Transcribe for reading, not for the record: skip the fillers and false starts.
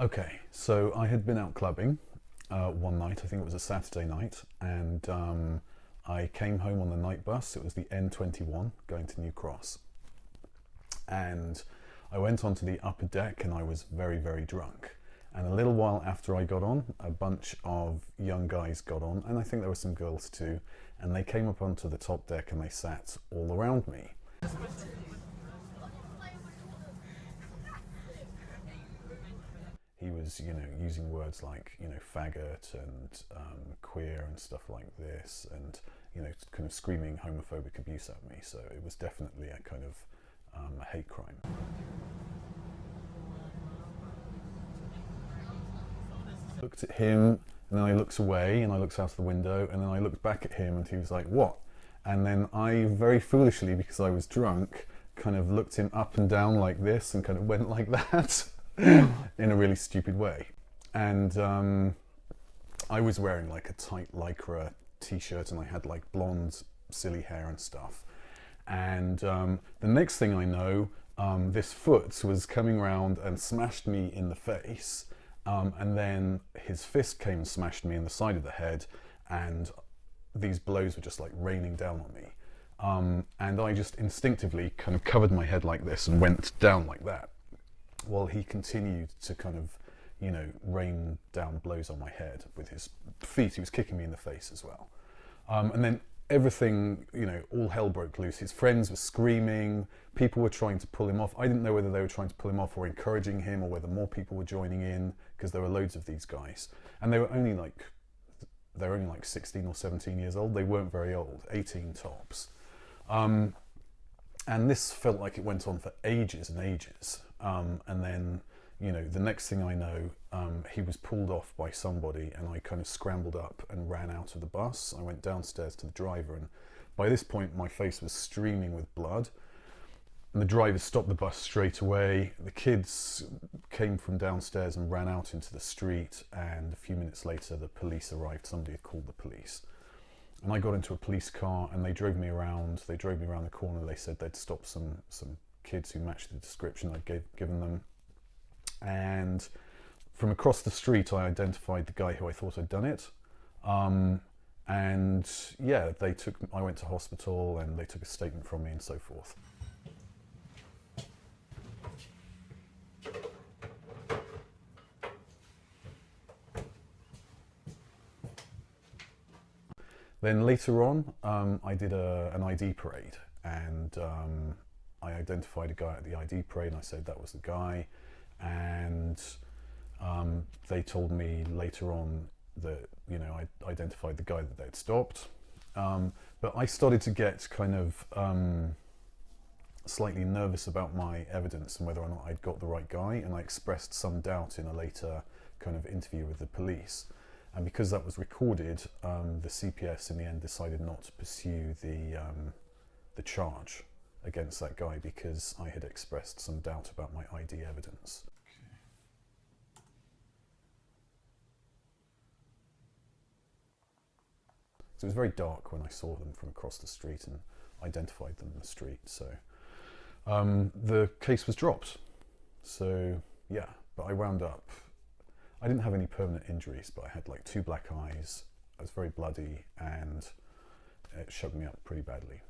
Okay, so I had been out clubbing one night, I think it was a Saturday night, and I came home on the night bus. It was the N21 going to New Cross. And I went onto the upper deck and I was very, very drunk. And a little while after I got on, a bunch of young guys got on, and I think there were some girls too, and they came up onto the top deck and they sat all around me. He was, using words like, faggot and queer and stuff like this, and, kind of screaming homophobic abuse at me. So it was definitely a kind of a hate crime. I looked at him, and then I looked away, and I looked out the window, and then I looked back at him, and he was like, "What?" And then I, very foolishly, because I was drunk, kind of looked him up and down like this, and kind of went like that. In a really stupid way. And I was wearing like a tight lycra t-shirt, and I had like blonde silly hair and stuff. And the next thing I know, this foot was coming round and smashed me in the face, and then his fist came and smashed me in the side of the head, and these blows were just like raining down on me. And I just instinctively kind of covered my head like this and went down like that. Well, he continued to kind of, rain down blows on my head with his feet. He was kicking me in the face as well. And then everything, all hell broke loose. His friends were screaming. People were trying to pull him off. I didn't know whether they were trying to pull him off or encouraging him, or whether more people were joining in, because there were loads of these guys. And they were only like 16 or 17 years old. They weren't very old, 18 tops. And this felt like it went on for ages and ages. And then, the next thing I know, he was pulled off by somebody, and I kind of scrambled up and ran out of the bus. I went downstairs to the driver, and by this point my face was streaming with blood. And the driver stopped the bus straight away. The kids came from downstairs and ran out into the street, and a few minutes later the police arrived. Somebody had called the police. And I got into a police car, and they drove me around. They drove me around the corner. They said they'd stopped some kids who matched the description I'd given them. And from across the street, I identified the guy who I thought had done it. And yeah, I went to hospital, and they took a statement from me and so forth. Then later on, I did an ID parade, and I identified a guy at the ID parade, and I said that was the guy. And they told me later on that, I identified the guy that they'd stopped. But I started to get kind of slightly nervous about my evidence and whether or not I'd got the right guy, and I expressed some doubt in a later kind of interview with the police. And because that was recorded, the CPS in the end decided not to pursue the charge against that guy, because I had expressed some doubt about my ID evidence. So it was very dark when I saw them from across the street and identified them in the street. So the case was dropped. So yeah, but I wound up, I didn't have any permanent injuries, but I had like 2 black eyes. I was very bloody, and it shook me up pretty badly.